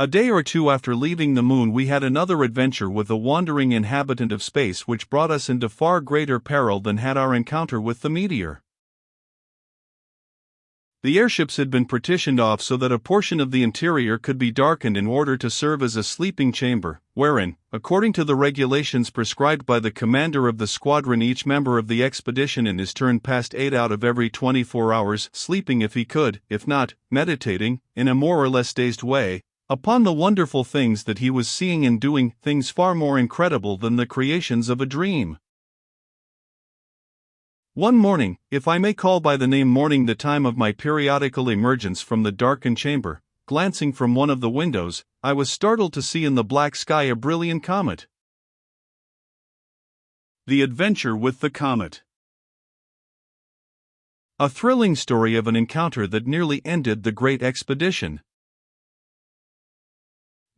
A day or two after leaving the moon, we had another adventure with a wandering inhabitant of space which brought us into far greater peril than had our encounter with the meteor. The airships had been partitioned off so that a portion of the interior could be darkened in order to serve as a sleeping chamber, wherein, according to the regulations prescribed by the commander of the squadron, each member of the expedition in his turn passed 8 out of every 24 hours, sleeping if he could, if not, meditating, in a more or less dazed way, upon the wonderful things that he was seeing and doing, things far more incredible than the creations of a dream. One morning, if I may call by the name morning the time of my periodical emergence from the darkened chamber, glancing from one of the windows, I was startled to see in the black sky a brilliant comet. The Adventure with the Comet. A thrilling story of an encounter that nearly ended the great expedition.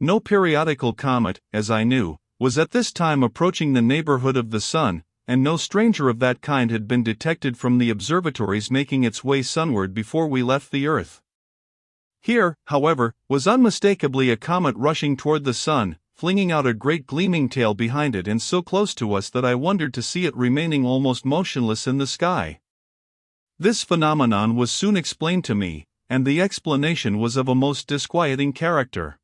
No periodical comet, as I knew, was at this time approaching the neighborhood of the Sun, and no stranger of that kind had been detected from the observatories making its way sunward before we left the Earth. Here, however, was unmistakably a comet rushing toward the Sun, flinging out a great gleaming tail behind it, and so close to us that I wondered to see it remaining almost motionless in the sky. This phenomenon was soon explained to me, and the explanation was of a most disquieting character.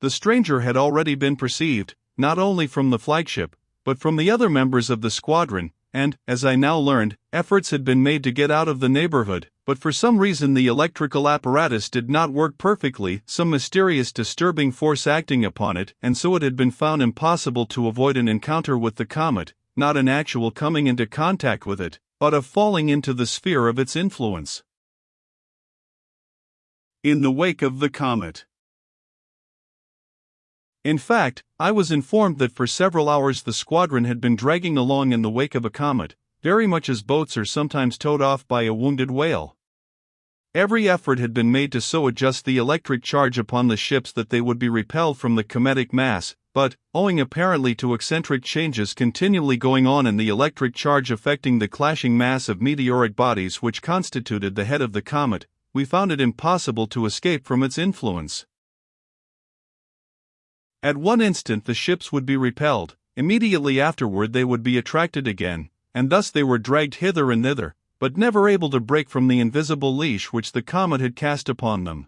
The stranger had already been perceived, not only from the flagship, but from the other members of the squadron, and, as I now learned, efforts had been made to get out of the neighborhood, but for some reason the electrical apparatus did not work perfectly, some mysterious disturbing force acting upon it, and so it had been found impossible to avoid an encounter with the comet, not an actual coming into contact with it, but of falling into the sphere of its influence. In the wake of the comet. In fact, I was informed that for several hours the squadron had been dragging along in the wake of a comet, very much as boats are sometimes towed off by a wounded whale. Every effort had been made to so adjust the electric charge upon the ships that they would be repelled from the cometic mass, but, owing apparently to eccentric changes continually going on in the electric charge affecting the clashing mass of meteoric bodies which constituted the head of the comet, we found it impossible to escape from its influence. At one instant the ships would be repelled, immediately afterward they would be attracted again, and thus they were dragged hither and thither, but never able to break from the invisible leash which the comet had cast upon them.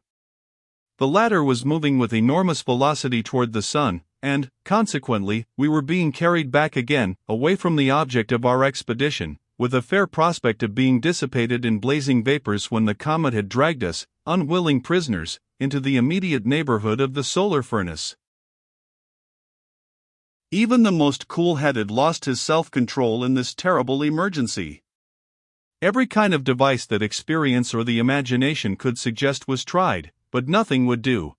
The latter was moving with enormous velocity toward the Sun, and, consequently, we were being carried back again, away from the object of our expedition, with a fair prospect of being dissipated in blazing vapors when the comet had dragged us, unwilling prisoners, into the immediate neighborhood of the solar furnace. Even the most cool-headed lost his self-control in this terrible emergency. Every kind of device that experience or the imagination could suggest was tried, but nothing would do.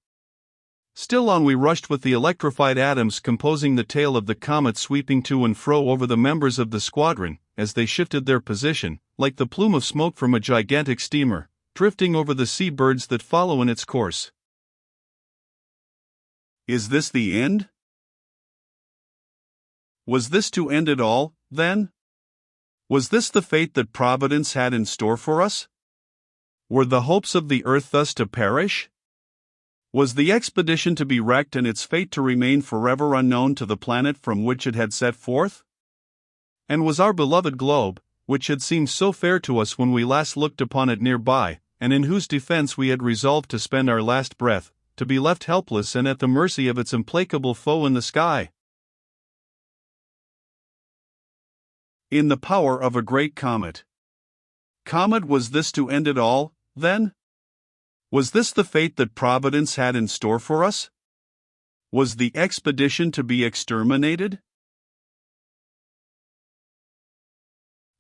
Still on we rushed with the electrified atoms composing the tail of the comet sweeping to and fro over the members of the squadron, as they shifted their position, like the plume of smoke from a gigantic steamer, drifting over the sea birds that follow in its course. Is this the end? Was this to end it all, then? Was this the fate that Providence had in store for us? Were the hopes of the earth thus to perish? Was the expedition to be wrecked and its fate to remain forever unknown to the planet from which it had set forth? And was our beloved globe, which had seemed so fair to us when we last looked upon it nearby, and in whose defense we had resolved to spend our last breath, to be left helpless and at the mercy of its implacable foe in the sky? In the power of a great comet. Comet, was this to end it all, then? Was this the fate that Providence had in store for us? Was the expedition to be exterminated?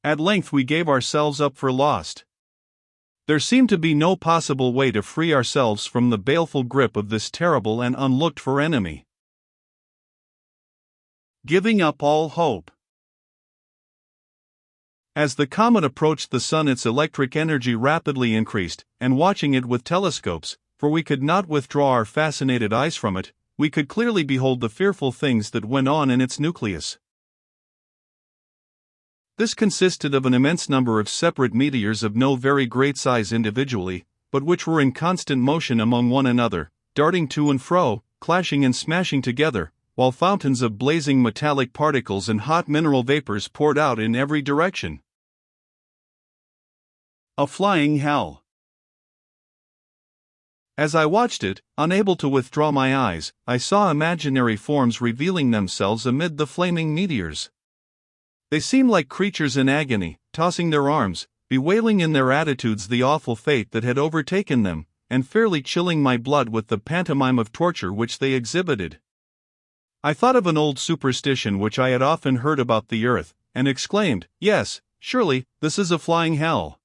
At length we gave ourselves up for lost. There seemed to be no possible way to free ourselves from the baleful grip of this terrible and unlooked-for enemy. Giving up all hope. As the comet approached the Sun, its electric energy rapidly increased, and watching it with telescopes, for we could not withdraw our fascinated eyes from it, we could clearly behold the fearful things that went on in its nucleus. This consisted of an immense number of separate meteors of no very great size individually, but which were in constant motion among one another, darting to and fro, clashing and smashing together, while fountains of blazing metallic particles and hot mineral vapors poured out in every direction. A flying hell. As I watched it, unable to withdraw my eyes, I saw imaginary forms revealing themselves amid the flaming meteors. They seemed like creatures in agony, tossing their arms, bewailing in their attitudes the awful fate that had overtaken them, and fairly chilling my blood with the pantomime of torture which they exhibited. I thought of an old superstition which I had often heard about the earth, and exclaimed, "Yes, surely, this is a flying hell."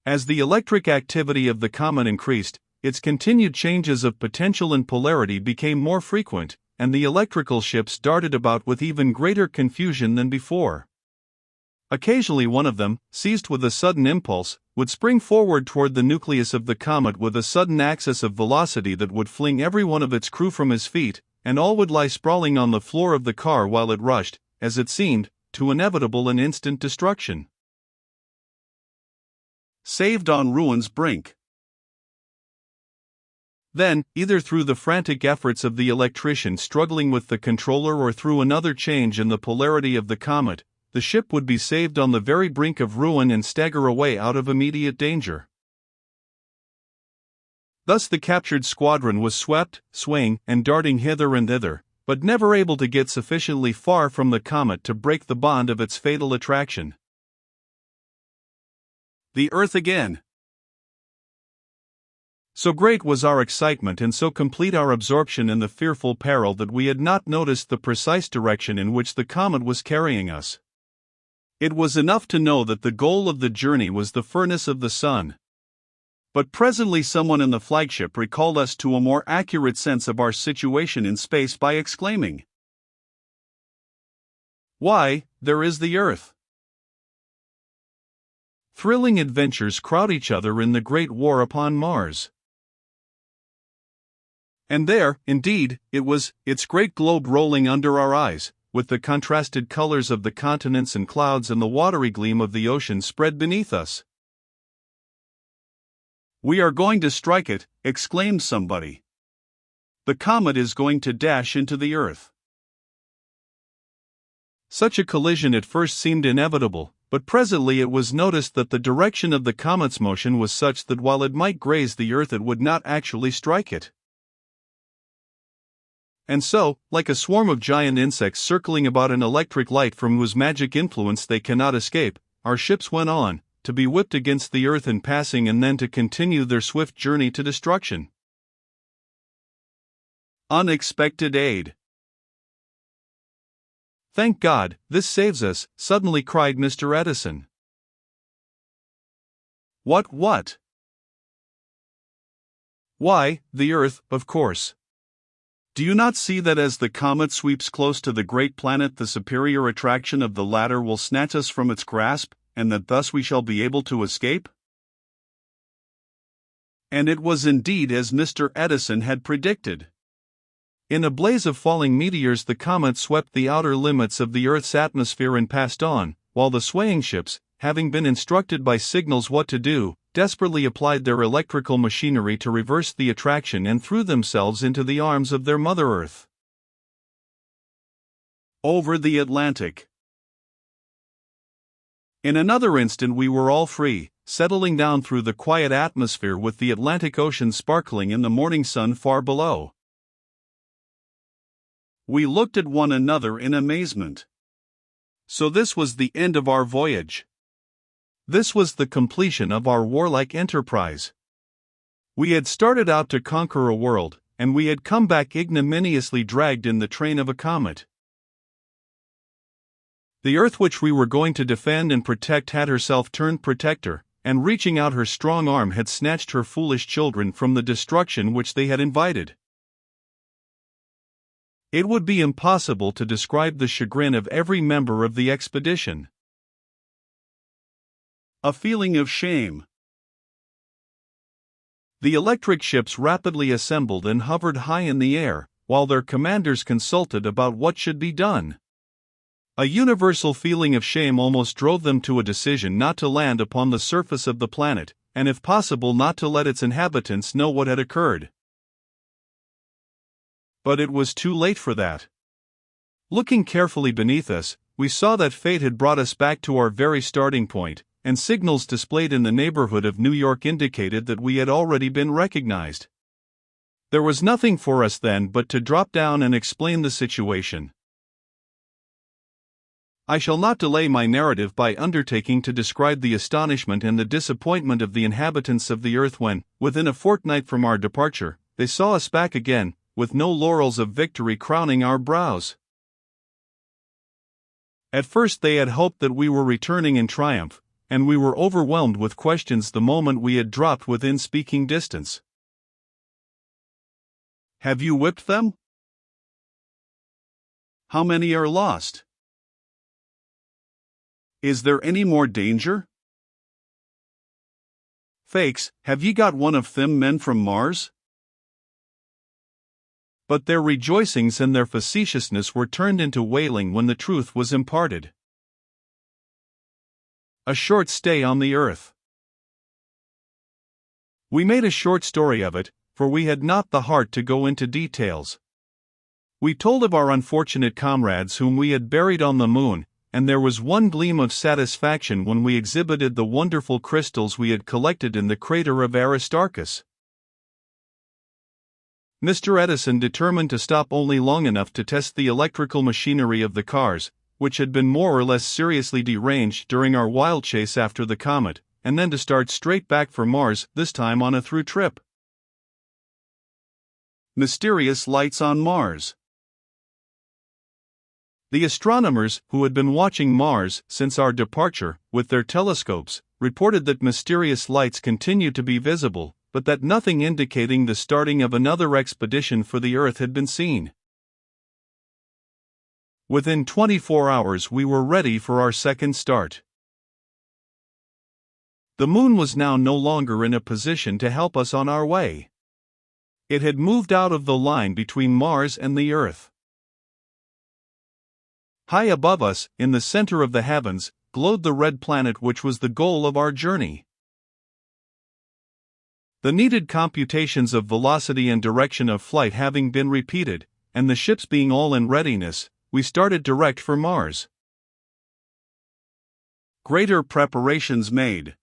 As the electric activity of the comet increased, its continued changes of potential and polarity became more frequent, and the electrical ships darted about with even greater confusion than before. Occasionally one of them, seized with a sudden impulse, would spring forward toward the nucleus of the comet with a sudden access of velocity that would fling every one of its crew from his feet, and all would lie sprawling on the floor of the car while it rushed, as it seemed, to inevitable and instant destruction. Saved on ruin's brink. Then, either through the frantic efforts of the electrician struggling with the controller or through another change in the polarity of the comet, the ship would be saved on the very brink of ruin and stagger away out of immediate danger. Thus the captured squadron was swept, swaying, and darting hither and thither, but never able to get sufficiently far from the comet to break the bond of its fatal attraction. The Earth again. So great was our excitement and so complete our absorption in the fearful peril that we had not noticed the precise direction in which the comet was carrying us. It was enough to know that the goal of the journey was the furnace of the sun. But presently someone in the flagship recalled us to a more accurate sense of our situation in space by exclaiming, "Why, there is the Earth!" Thrilling adventures crowd each other in the great war upon Mars. And there, indeed, it was, its great globe rolling under our eyes, with the contrasted colors of the continents and clouds and the watery gleam of the ocean spread beneath us. "We are going to strike it," exclaimed somebody. "The comet is going to dash into the Earth." Such a collision at first seemed inevitable, but presently it was noticed that the direction of the comet's motion was such that while it might graze the Earth it would not actually strike it. And so, like a swarm of giant insects circling about an electric light from whose magic influence they cannot escape, our ships went on, to be whipped against the Earth in passing and then to continue their swift journey to destruction. Unexpected aid. "Thank God, this saves us," suddenly cried Mr. Edison. What? Why, the Earth, of course. Do you not see that as the comet sweeps close to the great planet the superior attraction of the latter will snatch us from its grasp, and that thus we shall be able to escape? And it was indeed as Mr. Edison had predicted. In a blaze of falling meteors the comet swept the outer limits of the Earth's atmosphere and passed on, while the swaying ships, having been instructed by signals what to do, desperately applied their electrical machinery to reverse the attraction and threw themselves into the arms of their Mother Earth. Over the Atlantic. In another instant we were all free, settling down through the quiet atmosphere with the Atlantic Ocean sparkling in the morning sun far below. We looked at one another in amazement. So this was the end of our voyage. This was the completion of our warlike enterprise. We had started out to conquer a world, and we had come back ignominiously dragged in the train of a comet. The Earth which we were going to defend and protect had herself turned protector, and reaching out her strong arm had snatched her foolish children from the destruction which they had invited. It would be impossible to describe the chagrin of every member of the expedition. A feeling of shame. The electric ships rapidly assembled and hovered high in the air, while their commanders consulted about what should be done. A universal feeling of shame almost drove them to a decision not to land upon the surface of the planet, and if possible not to let its inhabitants know what had occurred. But it was too late for that. Looking carefully beneath us, we saw that fate had brought us back to our very starting point, and signals displayed in the neighborhood of New York indicated that we had already been recognized. There was nothing for us then but to drop down and explain the situation. I shall not delay my narrative by undertaking to describe the astonishment and the disappointment of the inhabitants of the earth when, within a fortnight from our departure, they saw us back again, with no laurels of victory crowning our brows. At first they had hoped that we were returning in triumph, and we were overwhelmed with questions the moment we had dropped within speaking distance. Have you whipped them? How many are lost? Is there any more danger? Fakes, have ye got one of them men from Mars? But their rejoicings and their facetiousness were turned into wailing when the truth was imparted. A short stay on the earth. We made a short story of it, for we had not the heart to go into details. We told of our unfortunate comrades whom we had buried on the moon, and there was one gleam of satisfaction when we exhibited the wonderful crystals we had collected in the crater of Aristarchus. Mr. Edison determined to stop only long enough to test the electrical machinery of the cars, which had been more or less seriously deranged during our wild chase after the comet, and then to start straight back for Mars, this time on a through trip. Mysterious lights on Mars. The astronomers, who had been watching Mars since our departure with their telescopes, reported that mysterious lights continued to be visible, but that nothing indicating the starting of another expedition for the Earth had been seen. Within 24 hours we were ready for our second start. The Moon was now no longer in a position to help us on our way. It had moved out of the line between Mars and the Earth. High above us, in the center of the heavens, glowed the red planet which was the goal of our journey. The needed computations of velocity and direction of flight having been repeated, and the ships being all in readiness, we started direct for Mars. Greater preparations made.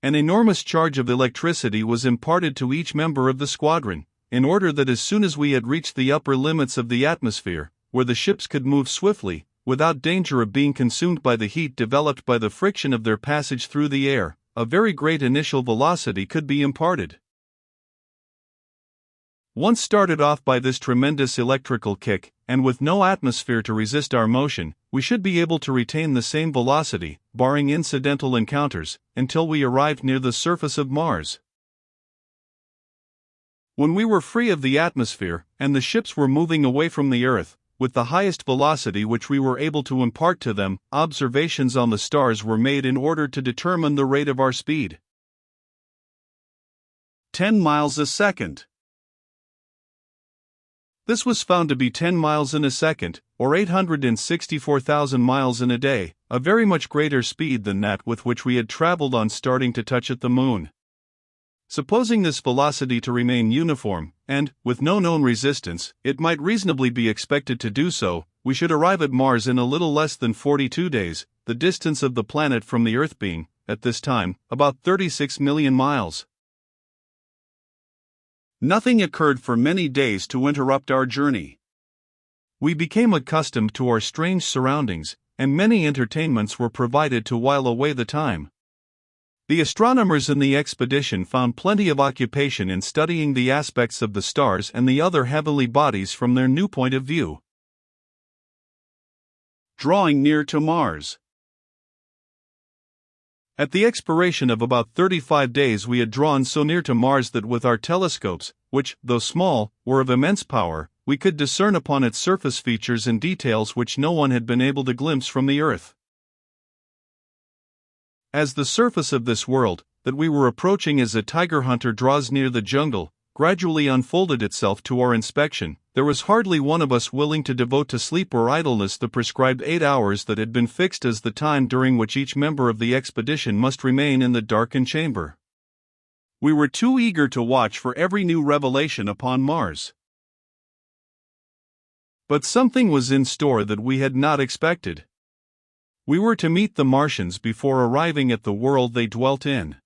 An enormous charge of electricity was imparted to each member of the squadron, in order that as soon as we had reached the upper limits of the atmosphere, where the ships could move swiftly, without danger of being consumed by the heat developed by the friction of their passage through the air, a very great initial velocity could be imparted. Once started off by this tremendous electrical kick, and with no atmosphere to resist our motion, we should be able to retain the same velocity, barring incidental encounters, until we arrived near the surface of Mars. When we were free of the atmosphere, and the ships were moving away from the Earth, with the highest velocity which we were able to impart to them, observations on the stars were made in order to determine the rate of our speed. 10 miles a second. This was found to be 10 miles in a second, or 864,000 miles in a day, a very much greater speed than that with which we had traveled on starting to touch at the Moon. Supposing this velocity to remain uniform, and, with no known resistance, it might reasonably be expected to do so, we should arrive at Mars in a little less than 42 days, the distance of the planet from the Earth being, at this time, about 36 million miles. Nothing occurred for many days to interrupt our journey. We became accustomed to our strange surroundings, and many entertainments were provided to while away the time. The astronomers in the expedition found plenty of occupation in studying the aspects of the stars and the other heavenly bodies from their new point of view. Drawing near to Mars. At the expiration of about 35 days we had drawn so near to Mars that with our telescopes, which, though small, were of immense power, we could discern upon its surface features and details which no one had been able to glimpse from the Earth. As the surface of this world, that we were approaching as a tiger hunter draws near the jungle, gradually unfolded itself to our inspection, there was hardly one of us willing to devote to sleep or idleness the prescribed 8 hours that had been fixed as the time during which each member of the expedition must remain in the darkened chamber. We were too eager to watch for every new revelation upon Mars. But something was in store that we had not expected. We were to meet the Martians before arriving at the world they dwelt in.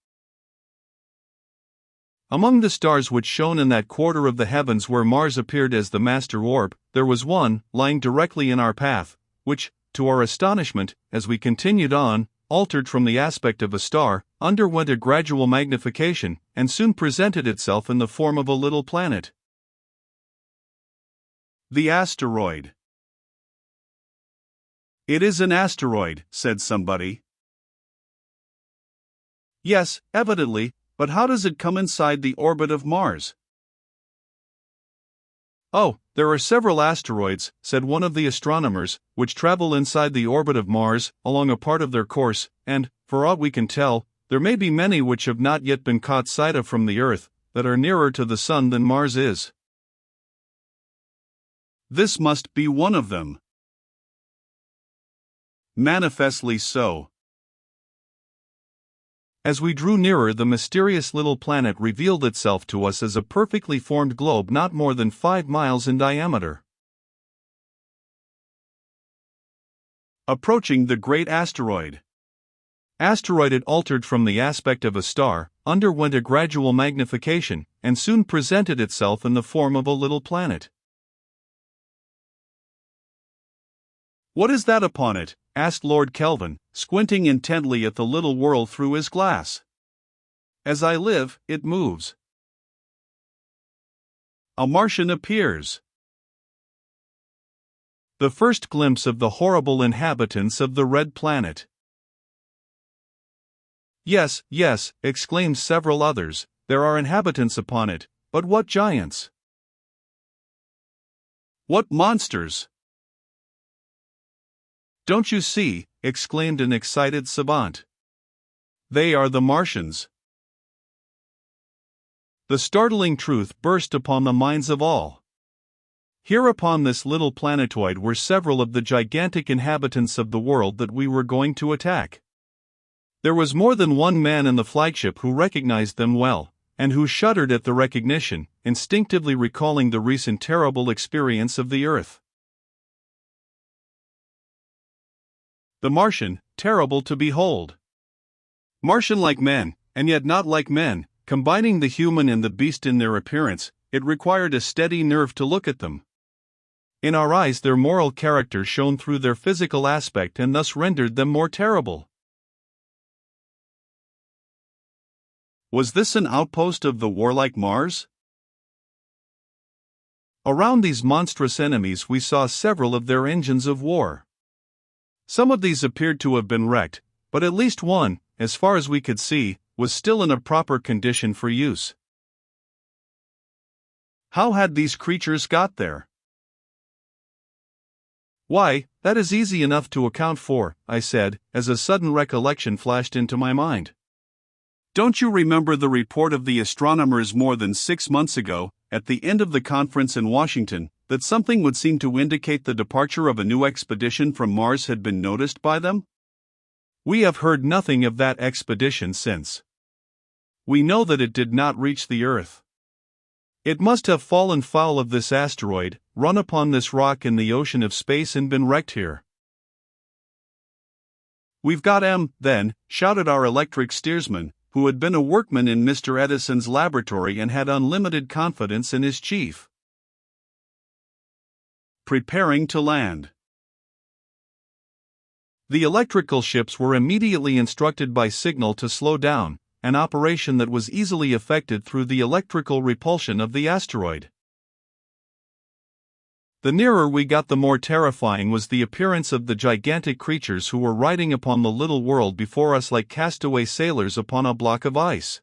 Among the stars which shone in that quarter of the heavens where Mars appeared as the master orb, there was one, lying directly in our path, which, to our astonishment, as we continued on, altered from the aspect of a star, underwent a gradual magnification, and soon presented itself in the form of a little planet. The asteroid. "It is an asteroid," said somebody. "Yes, evidently, but how does it come inside the orbit of Mars?" "Oh, there are several asteroids," said one of the astronomers, "which travel inside the orbit of Mars, along a part of their course, and, for aught we can tell, there may be many which have not yet been caught sight of from the Earth, that are nearer to the Sun than Mars is. This must be one of them." "Manifestly so." As we drew nearer, the mysterious little planet revealed itself to us as a perfectly formed globe not more than 5 miles in diameter. Approaching the great asteroid. Asteroid, it altered from the aspect of a star, underwent a gradual magnification, and soon presented itself in the form of a little planet. "What is that upon it?" asked Lord Kelvin, squinting intently at the little world through his glass. "As I live, it moves." A Martian appears. The first glimpse of the horrible inhabitants of the Red Planet. "Yes, yes," exclaimed several others, "there are inhabitants upon it, but what giants! What monsters! Don't you see?" exclaimed an excited savant. "They are the Martians." The startling truth burst upon the minds of all. Here upon this little planetoid were several of the gigantic inhabitants of the world that we were going to attack. There was more than one man in the flagship who recognized them well, and who shuddered at the recognition, instinctively recalling the recent terrible experience of the Earth. The Martian, terrible to behold. Martian like men, and yet not like men, combining the human and the beast in their appearance, it required a steady nerve to look at them. In our eyes their moral character shone through their physical aspect and thus rendered them more terrible. Was this an outpost of the warlike Mars? Around these monstrous enemies we saw several of their engines of war. Some of these appeared to have been wrecked, but at least one, as far as we could see, was still in a proper condition for use. How had these creatures got there? "Why, that is easy enough to account for," I said, as a sudden recollection flashed into my mind. "Don't you remember the report of the astronomers more than 6 months ago, at the end of the conference in Washington, that something would seem to indicate the departure of a new expedition from Mars had been noticed by them? We have heard nothing of that expedition since. We know that it did not reach the Earth. It must have fallen foul of this asteroid, run upon this rock in the ocean of space and been wrecked here." "We've got 'em, then," shouted our electric steersman, who had been a workman in Mr. Edison's laboratory and had unlimited confidence in his chief. Preparing to land. The electrical ships were immediately instructed by signal to slow down, an operation that was easily effected through the electrical repulsion of the asteroid. The nearer we got, the more terrifying was the appearance of the gigantic creatures who were riding upon the little world before us like castaway sailors upon a block of ice.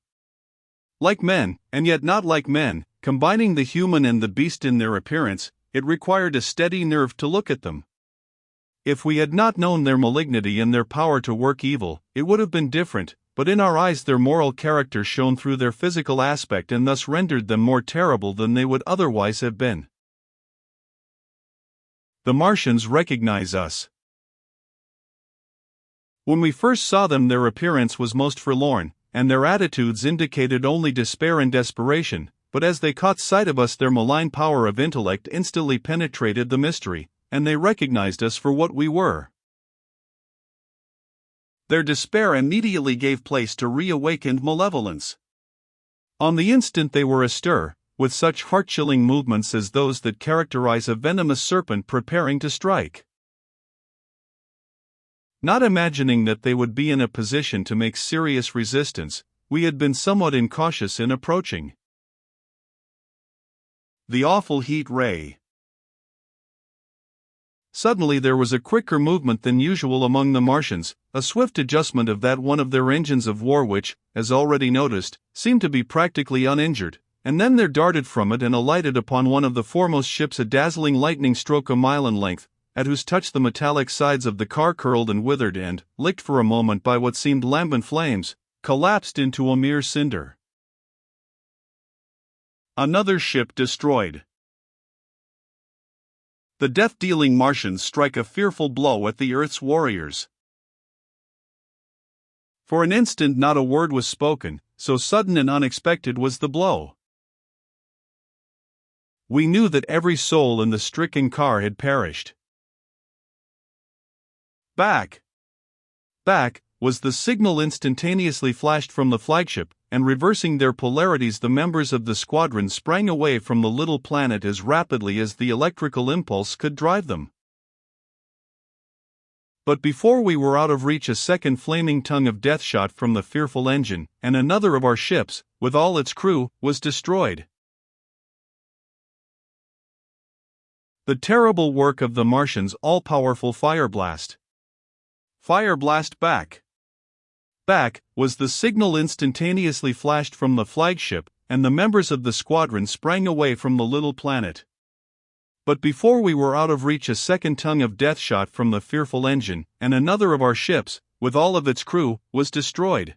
Like men, and yet not like men, combining the human and the beast in their appearance, it required a steady nerve to look at them. If we had not known their malignity and their power to work evil, it would have been different, but in our eyes their moral character shone through their physical aspect and thus rendered them more terrible than they would otherwise have been. The Martians recognize us. When we first saw them, their appearance was most forlorn, and their attitudes indicated only despair and desperation, but as they caught sight of us, their malign power of intellect instantly penetrated the mystery, and they recognized us for what we were. Their despair immediately gave place to reawakened malevolence. On the instant they were astir, with such heart-chilling movements as those that characterize a venomous serpent preparing to strike. Not imagining that they would be in a position to make serious resistance, we had been somewhat incautious in approaching. The awful heat ray. Suddenly there was a quicker movement than usual among the Martians, a swift adjustment of that one of their engines of war which, as already noticed, seemed to be practically uninjured, and then there darted from it and alighted upon one of the foremost ships a dazzling lightning stroke a mile in length, at whose touch the metallic sides of the car curled and withered and, licked for a moment by what seemed lambent flames, collapsed into a mere cinder. Another ship destroyed. The death-dealing Martians strike a fearful blow at the Earth's warriors. For an instant not a word was spoken, so sudden and unexpected was the blow. We knew that every soul in the stricken car had perished. Back! Back! Was the signal instantaneously flashed from the flagship, and reversing their polarities the members of the squadron sprang away from the little planet as rapidly as the electrical impulse could drive them. But before we were out of reach, a second flaming tongue of death shot from the fearful engine, and another of our ships, with all its crew, was destroyed. The terrible work of the Martians' all-powerful fire blast. Fire blast back! Back! Was the signal instantaneously flashed from the flagship, and the members of the squadron sprang away from the little planet. But before we were out of reach, a second tongue of death shot from the fearful engine, and another of our ships, with all of its crew, was destroyed.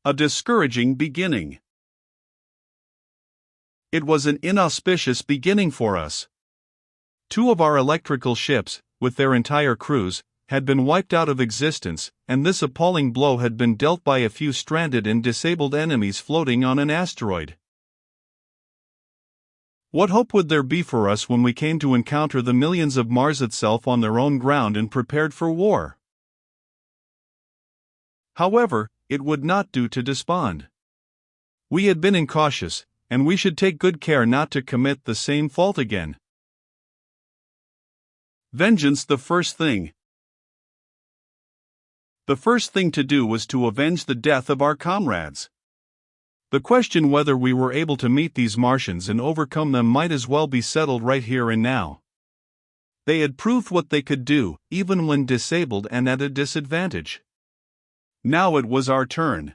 A discouraging beginning. It was an inauspicious beginning for us. Two of our electrical ships, with their entire crews, had been wiped out of existence, and this appalling blow had been dealt by a few stranded and disabled enemies floating on an asteroid. What hope would there be for us when we came to encounter the millions of Mars itself on their own ground and prepared for war? However, it would not do to despond. We had been incautious, and we should take good care not to commit the same fault again. Vengeance the first thing. The first thing to do was to avenge the death of our comrades. The question whether we were able to meet these Martians and overcome them might as well be settled right here and now. They had proved what they could do, even when disabled and at a disadvantage. Now it was our turn.